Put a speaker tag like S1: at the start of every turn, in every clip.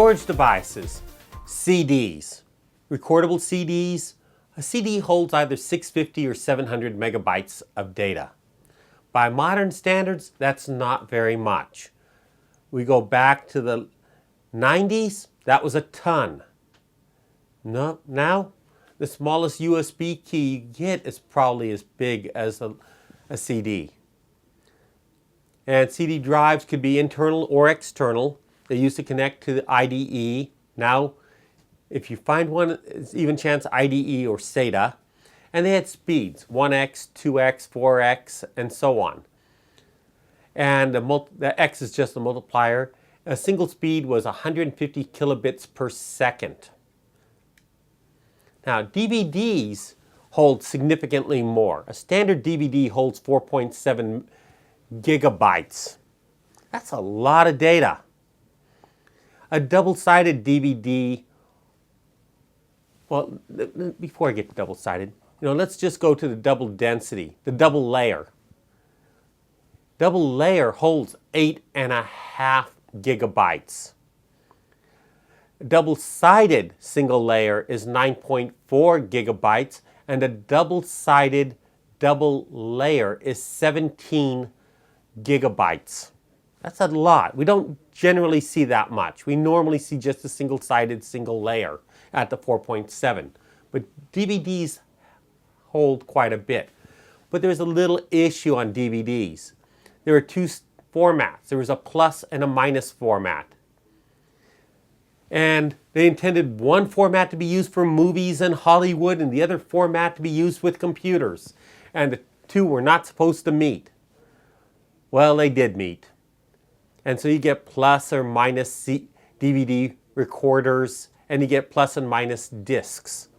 S1: Storage devices, CDs. Recordable CDs. A CD holds either 650 or 700 megabytes of data. By modern standards, that's not very much. We go back to the 90s, that was a ton. No, now, the smallest USB key you get is probably as big as a CD. And CD drives could be internal or external. They used to connect to the IDE. Now, if you find one, it's even chance IDE or SATA. And they had speeds, 1x, 2x, 4x, and so on. And the X is just a multiplier. A single speed was 150 kilobits per second. Now, DVDs hold significantly more. A standard DVD holds 4.7 gigabytes. That's a lot of data. A double-sided DVD, well, before I get to double-sided, let's just go to the double density, the double layer. Double layer holds 8.5 gigabytes. A double-sided single layer is 9.4 gigabytes, and a double-sided double layer is 17 gigabytes. That's a lot. We don't generally see that much. We normally see just a single-sided single layer at the 4.7. But DVDs hold quite a bit. But there's a little issue on DVDs. There are two formats. There was a plus and a minus format. And they intended one format to be used for movies and Hollywood and the other format to be used with computers. And the two were not supposed to meet. Well, they did meet. And so you get plus or minus DVD recorders, and you get plus and minus discs.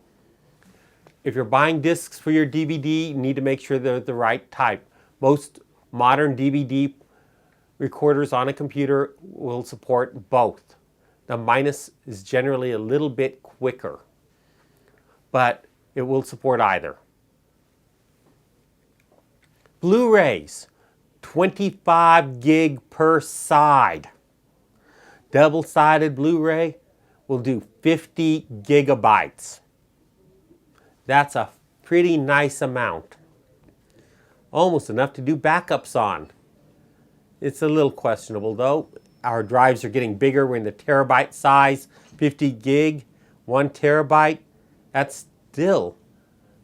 S1: If you're buying discs for your DVD, you need to make sure they're the right type. Most modern DVD recorders on a computer will support both. The minus is generally a little bit quicker, but it will support either. Blu-rays, 25 gig per side. Double-sided Blu-ray will do 50 gigabytes. That's a pretty nice amount. Almost enough to do backups on. It's a little questionable though. Our drives are getting bigger. We're in the terabyte size, 50 gig, 1 terabyte. That's still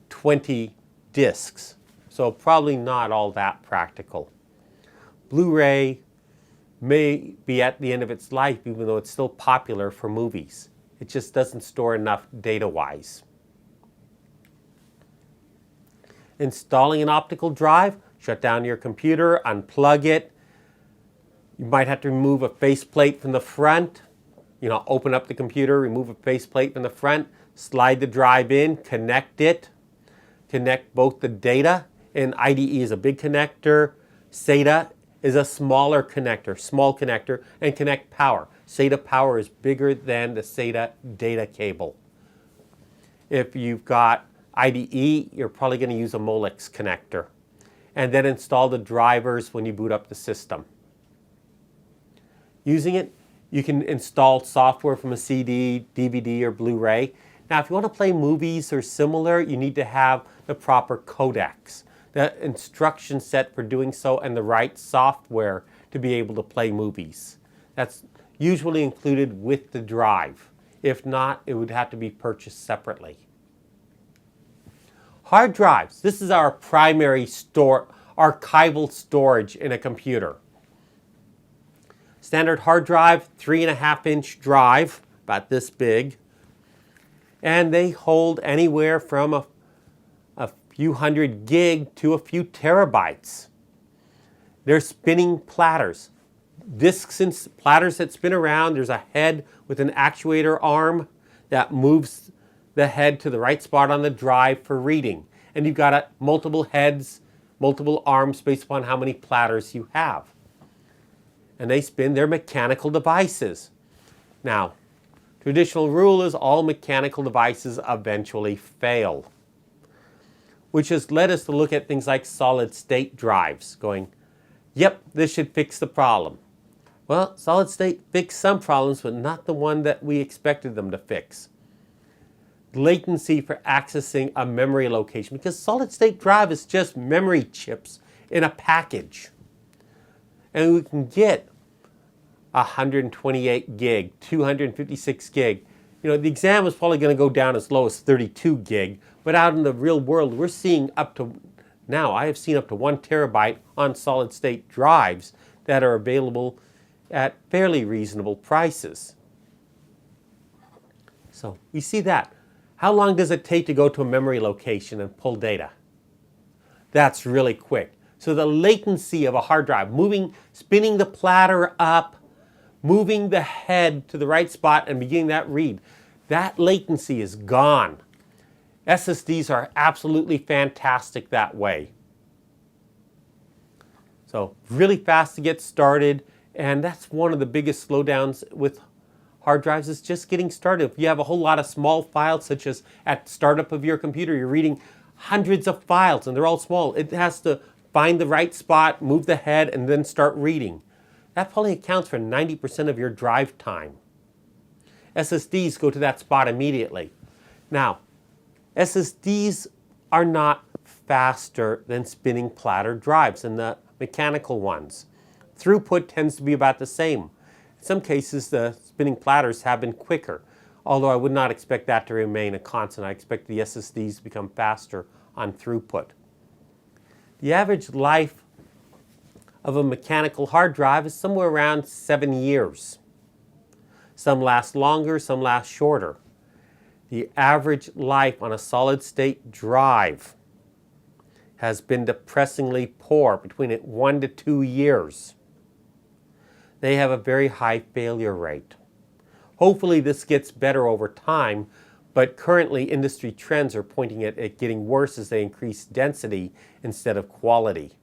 S1: 20 discs. So probably not all that practical. Blu-ray may be at the end of its life, even though it's still popular for movies. It just doesn't store enough data-wise. Installing an optical drive, shut down your computer, unplug it. You might have to remove a faceplate from the front. Open up the computer, remove a faceplate from the front, slide the drive in, connect it. Connect both the data, and IDE is a big connector. SATA is a smaller connector, small connector, and connect power. SATA power is bigger than the SATA data cable. If you've got IDE, you're probably going to use a Molex connector. And then install the drivers when you boot up the system. Using it, you can install software from a CD, DVD, or Blu-ray. Now, if you want to play movies or similar, you need to have the proper codecs, the instruction set for doing so, and the right software to be able to play movies. That's usually included with the drive. If not, it would have to be purchased separately. Hard drives. This is our primary archival storage in a computer. Standard hard drive, 3.5-inch drive, about this big. And they hold anywhere from a few hundred gig to a few terabytes. They're spinning platters. Discs and platters that spin around. There's a head with an actuator arm that moves the head to the right spot on the drive for reading. And you've got multiple heads, multiple arms based upon how many platters you have. And they spin. They're mechanical devices. Now, traditional rule is all mechanical devices eventually fail, which has led us to look at things like solid-state drives, going, yep, this should fix the problem. Well, solid state fixed some problems, but not the one that we expected them to fix. Latency for accessing a memory location, because solid state drive is just memory chips in a package. And we can get 128 gig, 256 gig. You know, the exam is probably going to go down as low as 32 gig, but out in the real world, we're seeing up to, now I have seen up to 1 terabyte on solid state drives that are available at fairly reasonable prices. So we see that. How long does it take to go to a memory location and pull data? That's really quick. So the latency of a hard drive, spinning the platter up, moving the head to the right spot and beginning that read, that latency is gone. SSDs are absolutely fantastic that way. So really fast to get started, and that's one of the biggest slowdowns with hard drives is just getting started. If you have a whole lot of small files, such as at startup of your computer, you're reading hundreds of files and they're all small. It has to find the right spot, move the head, and then start reading. That probably accounts for 90% of your drive time. SSDs go to that spot immediately. Now, SSDs are not faster than spinning platter drives and the mechanical ones. Throughput tends to be about the same. In some cases, the spinning platters have been quicker, although I would not expect that to remain a constant. I expect the SSDs to become faster on throughput. The average life of a mechanical hard drive is somewhere around 7 years. Some last longer, some last shorter. The average life on a solid-state drive has been depressingly poor, between 1 to 2 years. They have a very high failure rate. Hopefully this gets better over time, but currently industry trends are pointing at it getting worse as they increase density instead of quality.